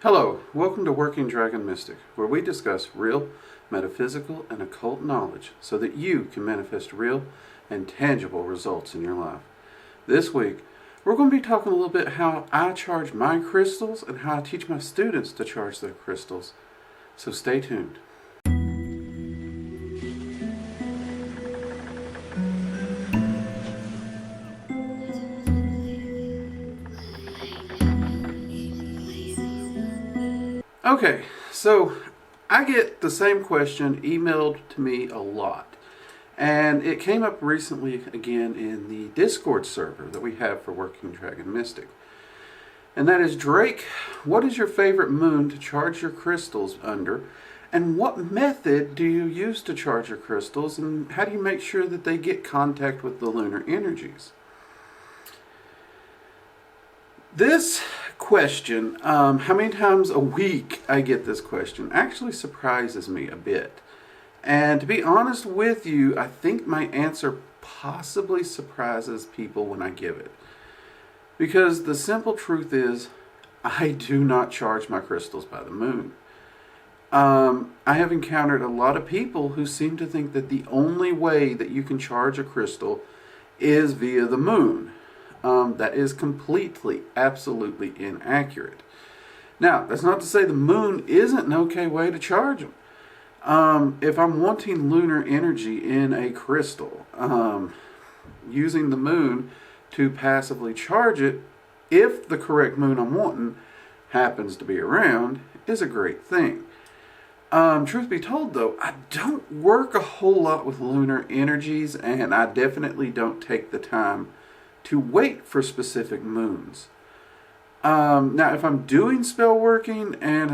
Hello, welcome to Working Dragon Mystic, where we discuss real, metaphysical, and occult knowledge so that you can manifest real and tangible results in your life. This week, we're going to be talking a little bit how I charge my crystals and how I teach my students to charge their crystals. So stay tuned. Okay, so I get the same question emailed to me a lot, and it came up recently again in the Discord server that we have for Working Dragon Mystic. And that is, Drake, what is your favorite moon to charge your crystals under, and what method do you use to charge your crystals, and how do you make sure that they get contact with the lunar energies? This question, how many times a week I get this question, actually surprises me a bit. And to be honest with you, I think my answer possibly surprises people when I give it. Because the simple truth is, I do not charge my crystals by the moon. I have encountered a lot of people who seem to think that the only way that you can charge a crystal is via the moon. That is completely, absolutely inaccurate. Now, that's not to say the moon isn't an okay way to charge them. If I'm wanting lunar energy in a crystal, using the moon to passively charge it, if the correct moon I'm wanting happens to be around, is a great thing. Truth be told, though, I don't work a whole lot with lunar energies, and I definitely don't take the time to wait for specific moons. Now, if I'm doing spell working and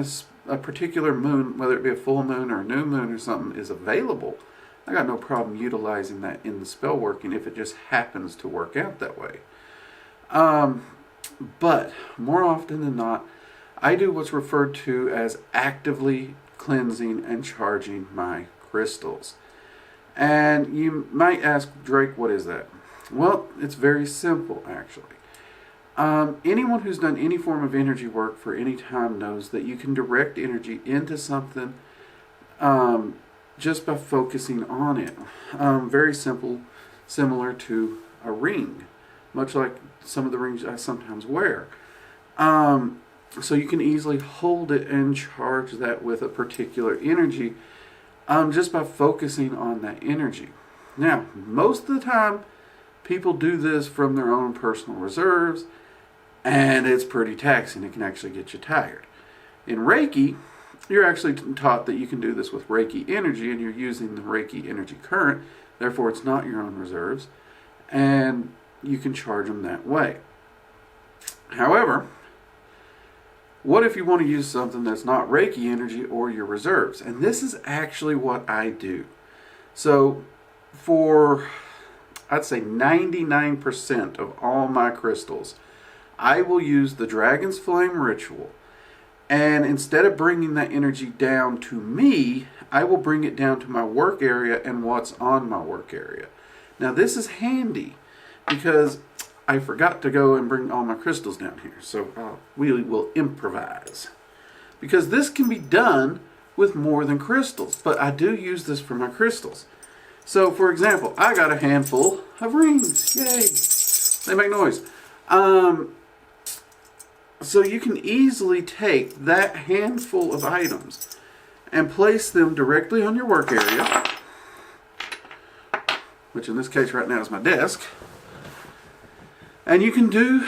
a particular moon, whether it be a full moon or a new moon or something, is available, I got no problem utilizing that in the spell working if it just happens to work out that way. But more often than not, I do what's referred to as actively cleansing and charging my crystals. And you might ask, Drake, what is that? Well, it's very simple, actually. Anyone who's done any form of energy work for any time knows that you can direct energy into something just by focusing on it. Very simple, similar to a ring, much like some of the rings I sometimes wear. So you can easily hold it and charge that with a particular energy just by focusing on that energy. Now, most of the time, people do this from their own personal reserves, and it's pretty taxing. It can actually get you tired. In Reiki, you're actually taught that you can do this with Reiki energy, and you're using the Reiki energy current. Therefore, it's not your own reserves, and you can charge them that way. However, what if you want to use something that's not Reiki energy or your reserves? And this is actually what I do. So, for I'd say 99% of all my crystals, I will use the Dragon's Flame ritual. And instead of bringing that energy down to me, I will bring it down to my work area and what's on my work area. Now, this is handy because I forgot to go and bring all my crystals down here. So we will improvise. Because this can be done with more than crystals. But I do use this for my crystals. So, for example, I got a handful of rings. Yay! They make noise. So you can easily take that handful of items and place them directly on your work area, which in this case right now is my desk. And you can do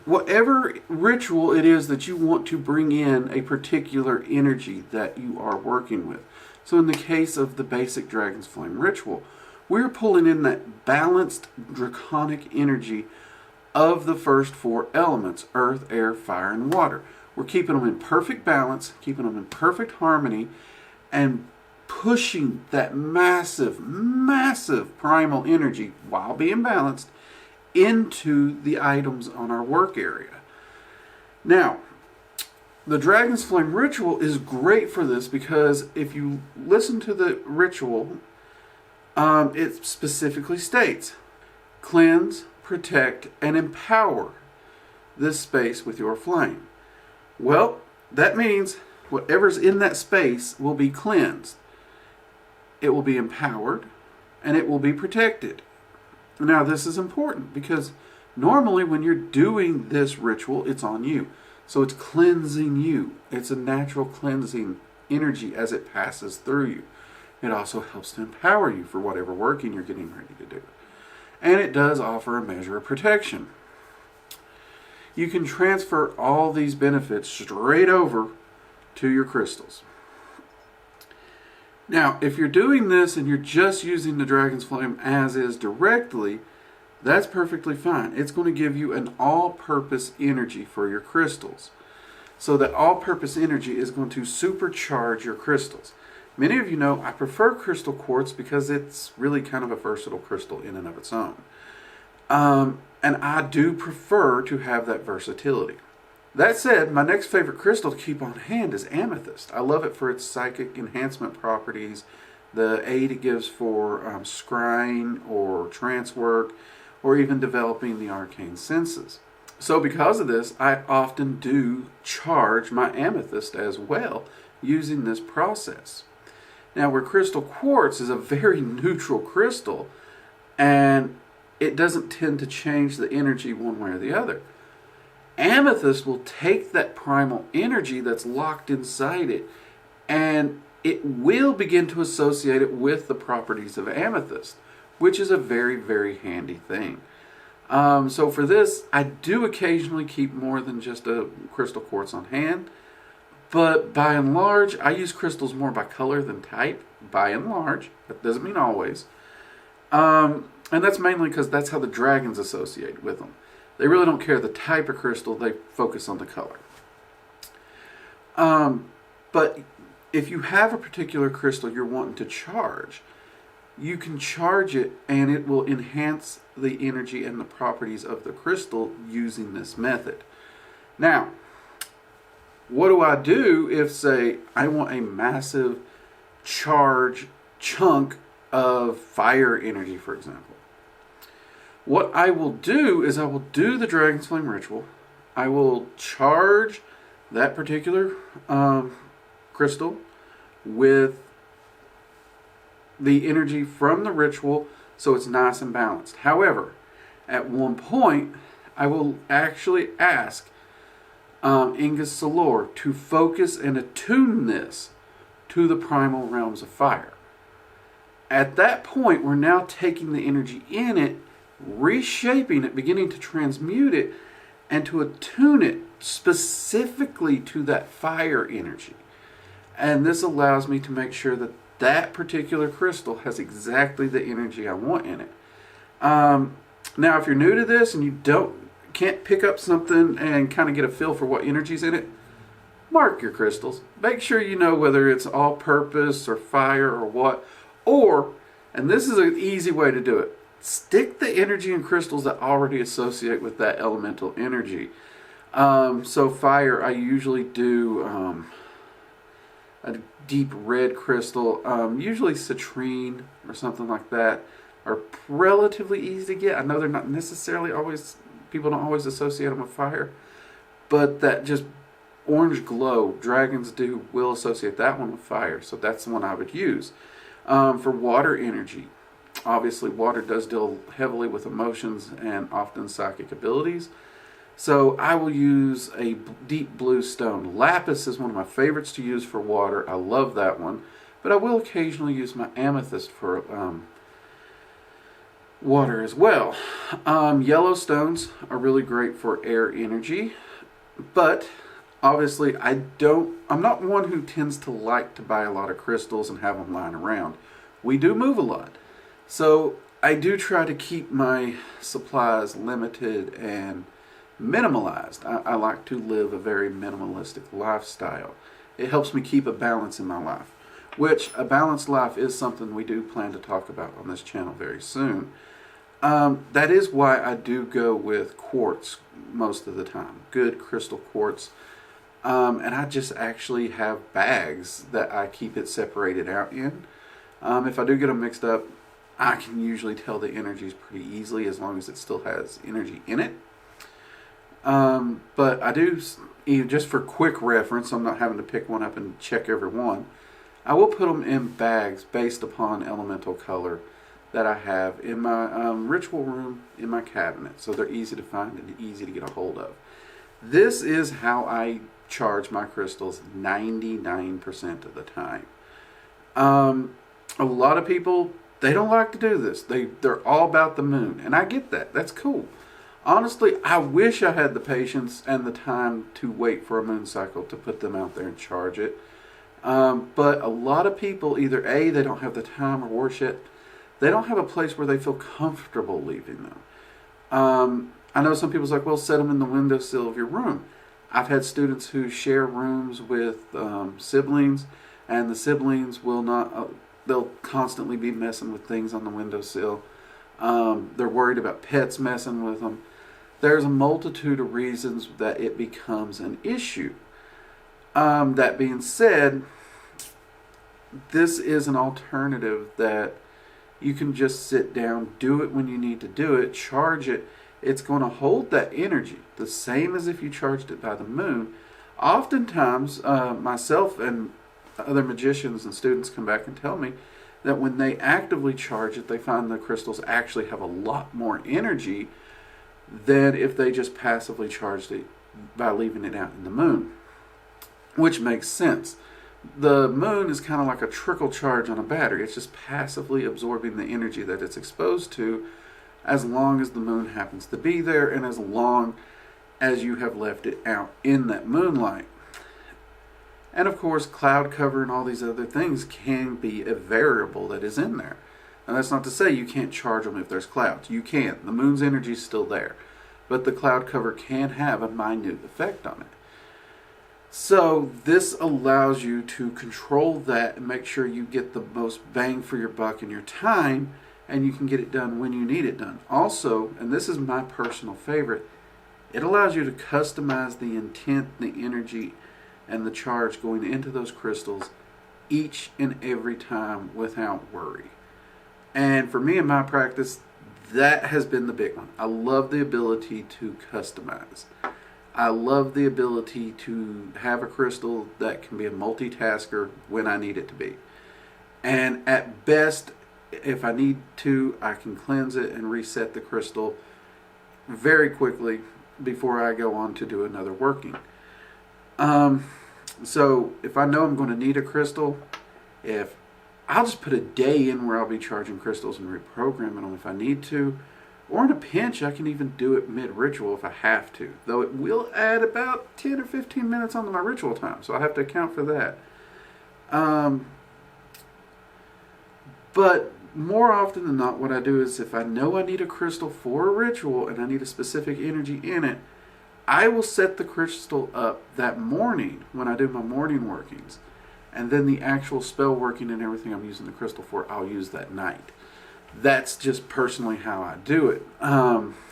whatever ritual it is that you want to bring in a particular energy that you are working with. So in the case of the basic Dragon's Flame ritual, we're pulling in that balanced draconic energy of the first four elements: earth, air, fire, and water. We're keeping them in perfect balance, keeping them in perfect harmony, and pushing that massive, massive primal energy, while being balanced, into the items on our work area. Now, the Dragon's Flame ritual is great for this because if you listen to the ritual, it specifically states, cleanse, protect, and empower this space with your flame. Well, That means whatever's in that space will be cleansed. It will be empowered, and it will be protected. Now, this is important because normally when you're doing this ritual, it's on you. So it's cleansing you. It's a natural cleansing energy as it passes through you. It also helps to empower you for whatever working you're getting ready to do. And it does offer a measure of protection. You can transfer all these benefits straight over to your crystals. Now, if you're doing this and you're just using the Dragon's Flame as is directly, that's perfectly fine. It's going to give you an all-purpose energy for your crystals. So that all-purpose energy is going to supercharge your crystals. Many of you know I prefer crystal quartz because it's really kind of a versatile crystal in and of its own. And I do prefer to have that versatility. That said, my next favorite crystal to keep on hand is amethyst. I love it for its psychic enhancement properties, the aid it gives for scrying or trance work, or even developing the arcane senses. So because of this, I often do charge my amethyst as well using this process. Now, where crystal quartz is a very neutral crystal, and it doesn't tend to change the energy one way or the other. Amethyst will take that primal energy that's locked inside it, and it will begin to associate it with the properties of amethyst, which is a very, very handy thing. So for this, I do occasionally keep more than just a crystal quartz on hand, but by and large, I use crystals more by color than type, by and large. That doesn't mean always. And that's mainly because that's how the dragons associate with them. They really don't care the type of crystal, they focus on the color. But if you have a particular crystal you're wanting to charge, you can charge it and it will enhance the energy and the properties of the crystal using this method. Now, what do I do if, say, I want a massive charge chunk of fire energy, for example? What I will do is I will do the Dragon's Flame ritual. I will charge that particular crystal with the energy from the ritual so it's nice and balanced. However, at one point, I will actually ask Ingus Solor to focus and attune this to the primal realms of fire. At that point, we're now taking the energy in it, reshaping it, beginning to transmute it, and to attune it specifically to that fire energy. And this allows me to make sure that that particular crystal has exactly the energy I want in it. Now, if you're new to this and you can't pick up something and kind of get a feel for what energy's in it, mark your crystals. Make sure you know whether it's all-purpose or fire or what. Or, and this is an easy way to do it, stick the energy in crystals that already associate with that elemental energy. So fire, I usually do a deep red crystal, usually citrine or something like that, are relatively easy to get. I know they're not necessarily always, people don't always associate them with fire, but that just orange glow, dragons will associate that one with fire, so that's the one I would use. For water energy, obviously water does deal heavily with emotions and often psychic abilities. So I will use a deep blue stone. Lapis is one of my favorites to use for water. I love that one. But I will occasionally use my amethyst for water as well. Yellow stones are really great for air energy. But obviously I'm not one who tends to like to buy a lot of crystals and have them lying around. We do move a lot. So I do try to keep my supplies limited and minimalized. I like to live a very minimalistic lifestyle. It helps me keep a balance in my life, which a balanced life is something we do plan to talk about on this channel very soon. That is why I do go with quartz most of the time, good crystal quartz. And I just actually have bags that I keep it separated out in. If I do get them mixed up, I can usually tell the energies pretty easily as long as it still has energy in it. But I do even just for quick reference, I'm not having to pick one up and check every one. I will put them in bags based upon elemental color that I have in my ritual room in my cabinet, so they're easy to find and easy to get a hold of. This is how I charge my crystals 99% of the time. A lot of people, they don't like to do this. They're all about the moon, and I get that. That's cool. Honestly, I wish I had the patience and the time to wait for a moon cycle to put them out there and charge it. But a lot of people, either A, they don't have the time, or worse yet, they don't have a place where they feel comfortable leaving them. I know some people's like, well, set them in the windowsill of your room. I've had students who share rooms with siblings, and the siblings will not, they'll constantly be messing with things on the windowsill. They're worried about pets messing with them. There's a multitude of reasons that it becomes an issue. That being said, this is an alternative that you can just sit down, do it when you need to do it, charge it. It's going to hold that energy, the same as if you charged it by the moon. Oftentimes, myself and other magicians and students come back and tell me that when they actively charge it, they find the crystals actually have a lot more energy than if they just passively charged it by leaving it out in the moon, which makes sense. The moon is kind of like a trickle charge on a battery. It's just passively absorbing the energy that it's exposed to, as long as the moon happens to be there and as long as you have left it out in that moonlight. And of course, cloud cover and all these other things can be a variable that is in there. And that's not to say you can't charge them if there's clouds. You can. The moon's energy is still there. But the cloud cover can have a minute effect on it. So this allows you to control that and make sure you get the most bang for your buck in your time, and you can get it done when you need it done. Also, and this is my personal favorite, it allows you to customize the intent, the energy, and the charge going into those crystals each and every time without worry. And for me in my practice, that has been the big one. I love the ability to customize. I love the ability to have a crystal that can be a multitasker when I need it to be. And at best, if I need to, I can cleanse it and reset the crystal very quickly before I go on to do another working. So if I know I'm going to need a crystal, I'll just put a day in where I'll be charging crystals and reprogramming them if I need to. Or in a pinch, I can even do it mid-ritual if I have to. Though it will add about 10 or 15 minutes onto my ritual time, so I have to account for that. But more often than not, what I do is if I know I need a crystal for a ritual and I need a specific energy in it, I will set the crystal up that morning when I do my morning workings. And then the actual spell working and everything I'm using the crystal for, I'll use that night. That's just personally how I do it.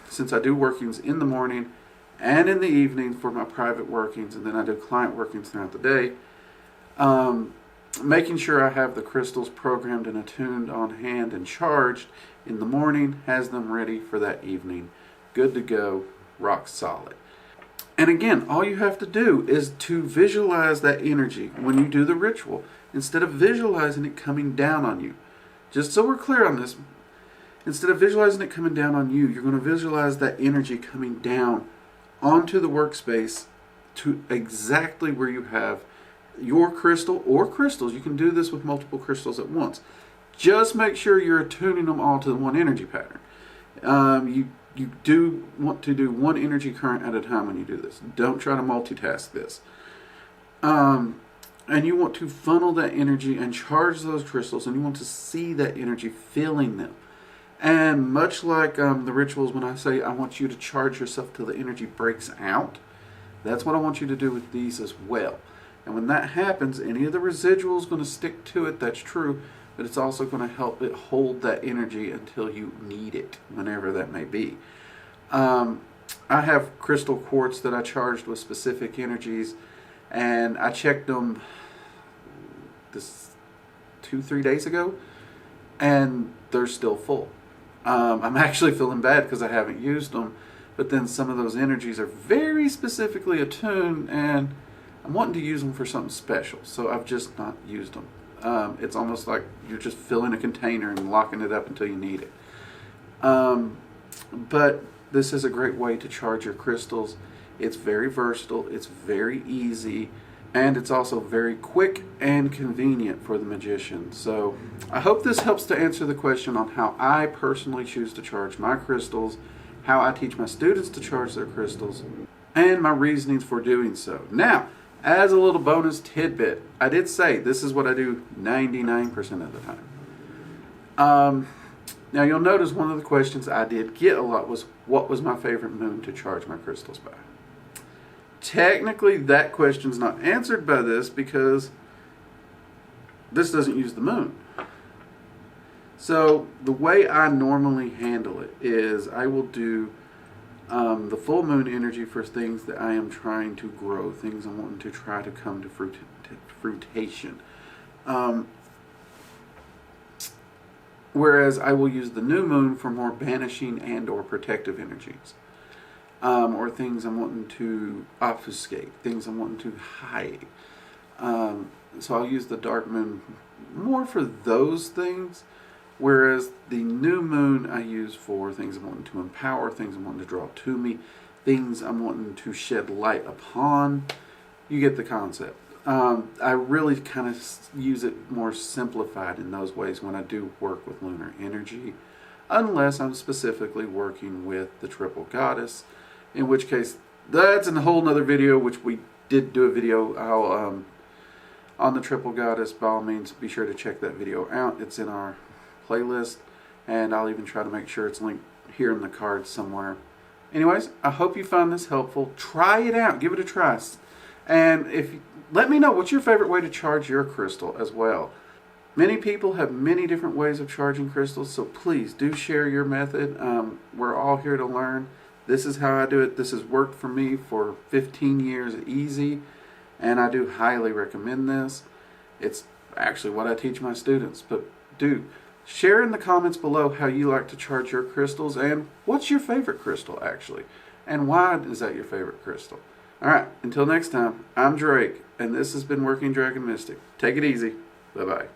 Since I do workings in the morning and in the evening for my private workings, and then I do client workings throughout the day, making sure I have the crystals programmed and attuned on hand and charged in the morning has them ready for that evening. Good to go, rock solid. And again, all you have to do is to visualize that energy when you do the ritual, instead of visualizing it coming down on you. Just so we're clear on this, instead of visualizing it coming down on you, you're going to visualize that energy coming down onto the workspace to exactly where you have your crystal or crystals. You can do this with multiple crystals at once. Just make sure you're attuning them all to the one energy pattern. You do want to do one energy current at a time when you do this. Don't try to multitask this. And you want to funnel that energy and charge those crystals, and you want to see that energy filling them. And much like the rituals, when I say I want you to charge yourself till the energy breaks out, that's what I want you to do with these as well. And when that happens, any of the residual is going to stick to it, that's true, but it's also going to help it hold that energy until you need it, whenever that may be. I have crystal quartz that I charged with specific energies, and I checked them this 2-3 days ago, and they're still full. I'm actually feeling bad because I haven't used them, but then some of those energies are very specifically attuned, and I'm wanting to use them for something special, so I've just not used them. It's almost like you're just filling a container and locking it up until you need it. But this is a great way to charge your crystals. It's very versatile, it's very easy, and it's also very quick and convenient for the magician. So I hope this helps to answer the question on how I personally choose to charge my crystals, how I teach my students to charge their crystals, and my reasonings for doing so. Now, as a little bonus tidbit, I did say this is what I do 99% of the time. Now you'll notice one of the questions I did get a lot was, what was my favorite moon to charge my crystals by? Technically, that question's not answered by this because this doesn't use the moon. So the way I normally handle it is I will do the full moon energy for things that I am trying to grow, things I'm wanting to try to come to fruition. Whereas I will use the new moon for more banishing and or protective energies. Or things I'm wanting to obfuscate, things I'm wanting to hide. So I'll use the dark moon more for those things, whereas the new moon I use for things I'm wanting to empower, things I'm wanting to draw to me, things I'm wanting to shed light upon. You get the concept. I really kind of use it more simplified in those ways when I do work with lunar energy, unless I'm specifically working with the triple goddess, in which case that's in a whole nother video, which we did do a video on the triple goddess. By all means, be sure to check that video out. It's in our playlist, and I'll even try to make sure it's linked here in the cards somewhere. Anyways, I hope you found this helpful. Try it out, give it a try, and let me know what's your favorite way to charge your crystal as well. Many people have many different ways of charging crystals, so please do share your method. We're all here to learn. This is how I do it. This has worked for me for 15 years easy, and I do highly recommend this. It's actually what I teach my students. But do share in the comments below how you like to charge your crystals, and what's your favorite crystal actually, and why is that your favorite crystal. Alright, until next time, I'm Drake, and this has been Working Dragon Mystic. Take it easy. Bye-bye.